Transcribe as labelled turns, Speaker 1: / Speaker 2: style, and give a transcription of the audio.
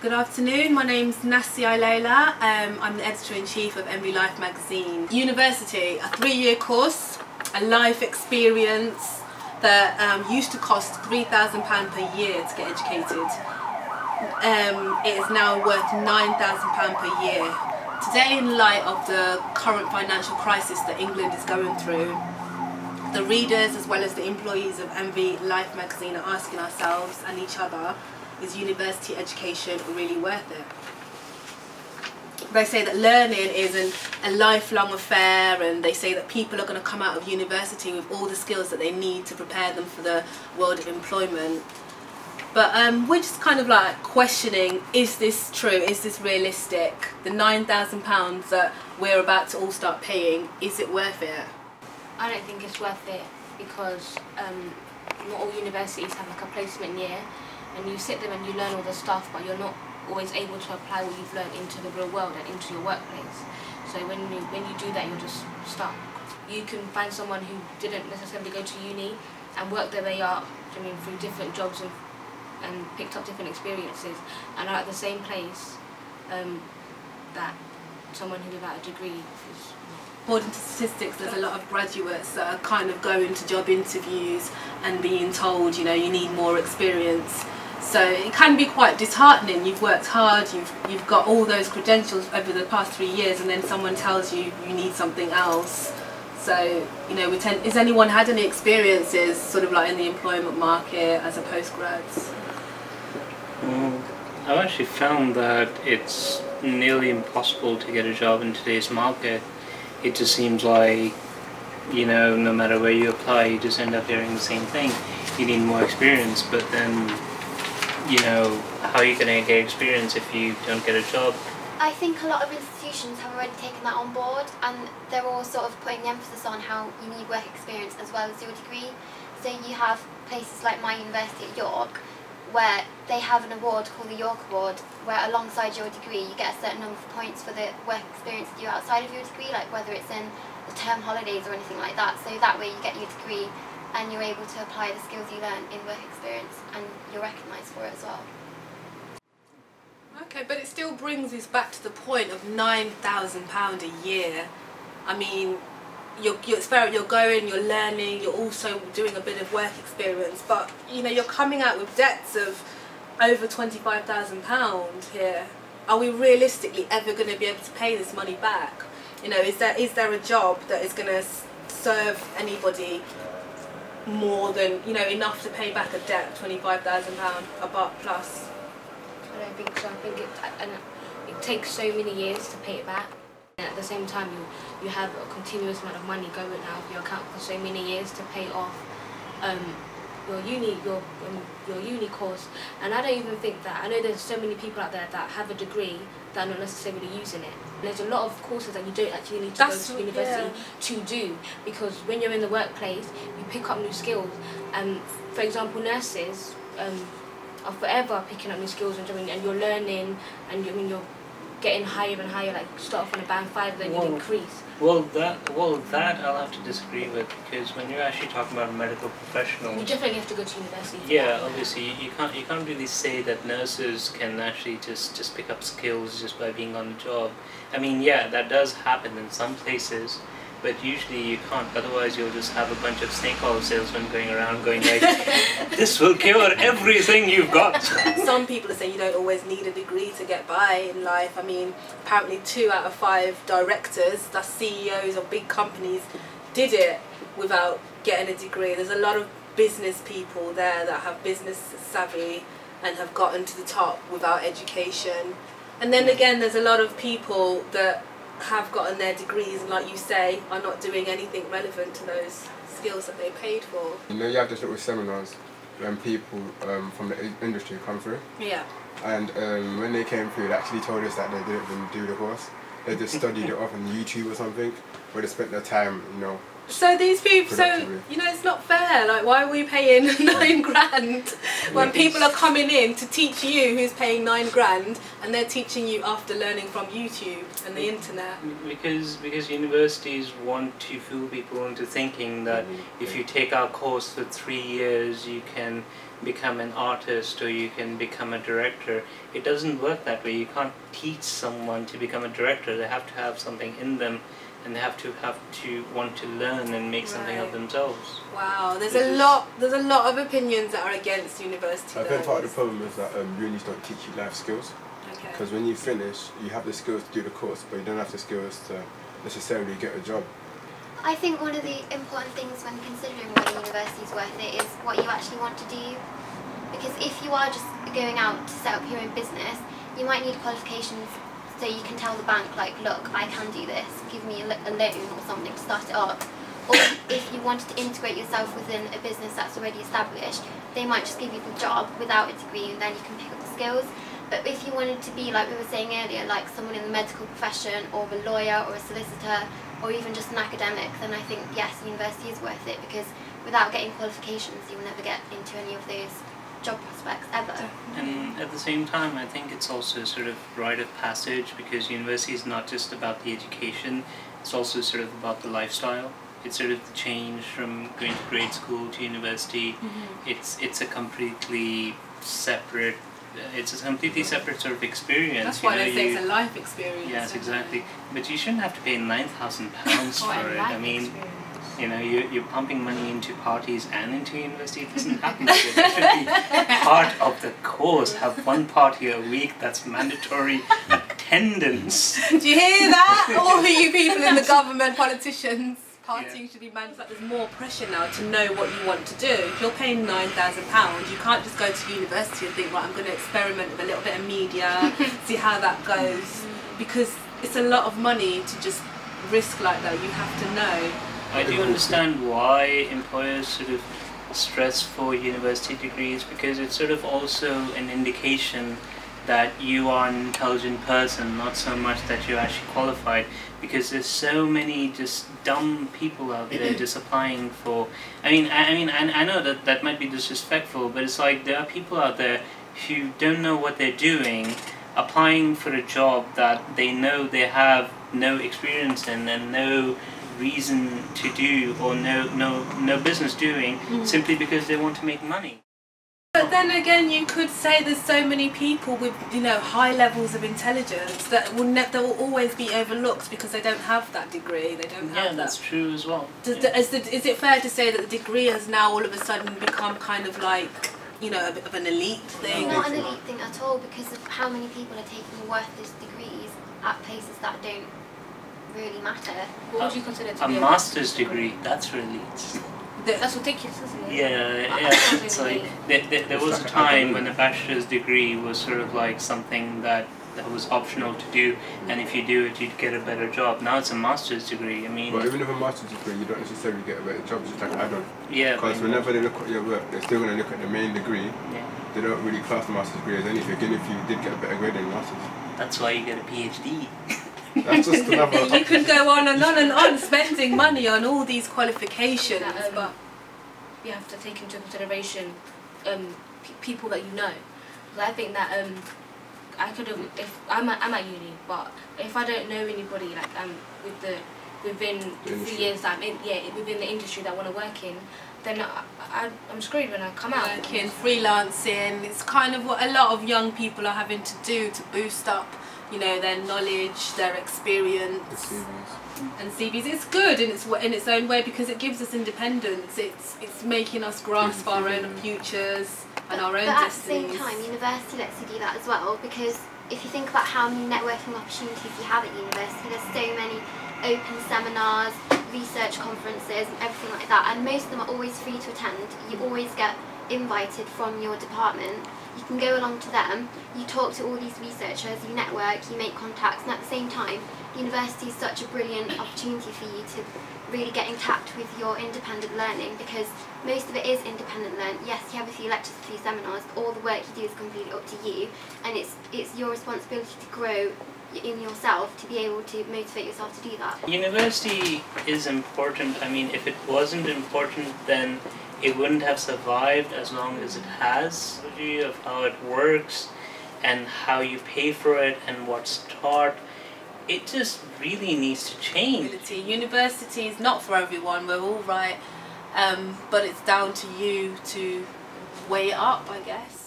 Speaker 1: Good afternoon, my name's Nasia Leila. I'm the editor-in-chief of N.V.L Magazine. University, a 3-year course, a life experience that used to cost £3,000 per year to get educated. It is now worth £9,000 per year. Today, in light of the current financial crisis that England is going through, the readers as well as the employees of N.V.L Magazine are asking ourselves and each other, is university education really worth it? They say that learning is a lifelong affair, and they say that people are going to come out of university with all the skills that they need to prepare them for the world of employment. But we're just kind of like questioning, is this true? Is this realistic? The £9,000 that we're about to all start paying, is it worth it?
Speaker 2: I don't think it's worth it because not all universities have like a placement year, and you sit there and you learn all the stuff, but you're not always able to apply what you've learned into the real world and into your workplace. So when you do that, you're just stuck. You can find someone who didn't necessarily go to uni and work their way up, through different jobs and picked up different experiences, and are at the same place that someone who without a degree is.
Speaker 1: According to statistics, there's a lot of graduates that are kind of going to job interviews and being told, you need more experience. So it can be quite disheartening. You've worked hard, you've got all those credentials over the past 3 years, and then someone tells you you need something else. So, has anyone had any experiences sort of like in the employment market as a postgrads?
Speaker 3: I've actually found that it's nearly impossible to get a job in today's market. It just seems like, no matter where you apply, you just end up hearing the same thing. You need more experience, but then, how are you going to get experience if you don't get a job?
Speaker 4: I think a lot of institutions have already taken that on board, and they're all sort of putting the emphasis on how you need work experience as well as your degree. So you have places like my university at York, where they have an award called the York Award, where alongside your degree you get a certain number of points for the work experience you do outside of your degree, like whether it's in the term holidays or anything like that. So that way you get your degree and you're able to apply the skills you learn in work experience, and you're recognised for it as well.
Speaker 1: Okay, but it still brings us back to the point of £9,000 a year. I mean, you're going, you're learning, you're also doing a bit of work experience, but you're coming out with debts of over £25,000 here. Are we realistically ever going to be able to pay this money back? Is there a job that is going to serve anybody more than enough to pay back a debt of £25,000 about plus?
Speaker 2: I don't think so. I think it takes so many years to pay it back. And at the same time, you have a continuous amount of money going out of your account for so many years to pay off your uni course. And I don't even think that. I know there's so many people out there that have a degree that are not necessarily using it. There's a lot of courses that you don't actually need to go to university to do, because when you're in the workplace, you pick up new skills. For example, nurses are forever picking up new skills, and you're learning, and you're getting higher and higher. Like start off on a band 5, then you increase.
Speaker 3: Well, that I'll have to disagree with, because when you're actually talking about medical professionals,
Speaker 2: you definitely have to go to university.
Speaker 3: Yeah, obviously you can't really say that nurses can actually just pick up skills just by being on the job. I mean, yeah, that does happen in some places, but usually you can't. Otherwise, you'll just have a bunch of snake oil salesmen going around going like, "This will cure everything you've got."
Speaker 1: Some people are saying you don't always need a degree to get by in life. I mean, apparently 2 out of 5 directors, that's CEOs of big companies, did it without getting a degree. There's a lot of business people there that have business savvy and have gotten to the top without education. And then again, there's a lot of people that have gotten their degrees and, like you say, are not doing anything relevant to those skills that they paid for.
Speaker 5: You have these little seminars when people from the industry come through.
Speaker 1: Yeah.
Speaker 5: And when they came through, they actually told us that they didn't even do the course. They just studied it off on YouTube or something, where they spent their time,
Speaker 1: So these people, so
Speaker 5: productively.
Speaker 1: you know, it's not fair. Like, why are we paying 9 grand when people are coming in to teach you, who's paying 9 grand, and they're teaching you after learning from YouTube and the internet?
Speaker 3: Because universities want to fool people into thinking that if you take our course for 3 years, you can become an artist or you can become a director. It doesn't work that way. You can't teach someone to become a director. They have to have something in them, and they have to want to learn and make something of themselves.
Speaker 1: Wow, there's a lot of opinions that are against university.
Speaker 5: I think part of the problem is that unis don't teach you life skills.
Speaker 1: Okay.
Speaker 5: Because when you finish, you have the skills to do the course, but you don't have the skills to necessarily get a job.
Speaker 4: I think one of the important things when considering whether university is worth it is what you actually want to do. Because if you are just going out to set up your own business, you might need qualifications so you can tell the bank, like, look, I can do this, give me a loan or something to start it up. Or if you wanted to integrate yourself within a business that's already established, they might just give you the job without a degree and then you can pick up the skills. But if you wanted to be, like we were saying earlier, like someone in the medical profession or a lawyer or a solicitor or even just an academic, then I think, yes, university is worth it, because without getting qualifications you will never get into any of those job prospects ever.
Speaker 3: And at the same time, I think it's also sort of rite of passage, because university is not just about the education, it's also sort of about the lifestyle. It's sort of the change from going to grade school to university. It's a completely separate sort of experience.
Speaker 1: That's why they say it's a life experience.
Speaker 3: Yes, exactly. But you shouldn't have to pay £9,000 for it. I mean, you know, you're pumping money into parties and into university. It doesn't happen that way. That should be part of the course. Have one party a week. That's mandatory attendance.
Speaker 1: Do you hear that? All of you people in the government, politicians. Partying should be managed. Like, there's more pressure now to know what you want to do. If you're paying £9,000, you can't just go to university and think, right, I'm going to experiment with a little bit of media, see how that goes, because it's a lot of money to just risk like that. You have to know.
Speaker 3: I do understand why employers sort of stress for university degrees, because it's sort of also an indication that you are an intelligent person, not so much that you're actually qualified, because there's so many just dumb people out there just applying for, I know that might be disrespectful, but it's like there are people out there who don't know what they're doing, applying for a job that they know they have no experience in and no reason to do, or no business doing, simply because they want to make money.
Speaker 1: But then again, you could say there's so many people with, you know, high levels of intelligence that will always be overlooked because they don't have that degree. They don't have that.
Speaker 3: Yeah, that's true as well.
Speaker 1: Is it fair to say that the degree has now all of a sudden become kind of like, you know, a bit of an elite thing?
Speaker 4: Not an elite thing at all, because of how many people are taking worthless degrees at places that don't really matter.
Speaker 2: What would you consider to
Speaker 3: A
Speaker 2: be
Speaker 3: master's degree? That's really
Speaker 2: That's ridiculous, isn't it?
Speaker 3: Yeah. It's like there was a time when a bachelor's degree was sort of like something that was optional to do, and if you do it, you'd get a better job. Now it's a master's degree. I mean,
Speaker 5: Well, even with a master's degree, you don't necessarily get a better job. It's just like an add-on.
Speaker 3: yeah,
Speaker 5: Because whenever they look at your work, they're still going to look at the main degree.
Speaker 3: yeah.
Speaker 5: They don't really class the master's degree as anything, even if you did get a better grade in master's.
Speaker 3: That's why you get a PhD.
Speaker 5: That's just another.
Speaker 1: You could go on and on and on spending money on all these qualifications, but
Speaker 2: you have to take into consideration people that you know. Because I think that I could have, if I'm at uni, but if I don't know anybody like within the 3 years that I'm in, within the industry that I want to work in, then I'm screwed when I come out.
Speaker 1: working, freelancing, it's kind of what a lot of young people are having to do to boost up, you know, their knowledge, their experience.
Speaker 5: The CVs.
Speaker 1: And CVs, it's good in its own way, because it gives us independence. It's making us grasp our own futures and our own destinies.
Speaker 4: But at the same time, university lets you do that as well, because if you think about how many networking opportunities you have at university, there's so many open seminars, research conferences and everything like that, and most of them are always free to attend. You always get invited from your department, you can go along to them, you talk to all these researchers, you network, you make contacts, and at the same time, university is such a brilliant opportunity for you to really get in touch with your independent learning, because most of it is independent learning. Yes, you have a few lectures, a few seminars, but all the work you do is completely up to you, and it's your responsibility to grow in yourself to be able to motivate yourself to do that.
Speaker 3: University is important. I mean, if it wasn't important, then it wouldn't have survived as long as it has. The view of how it works and how you pay for it and what's taught, it just really needs to change.
Speaker 1: University is not for everyone, we're all right, but it's down to you to weigh it up, I guess.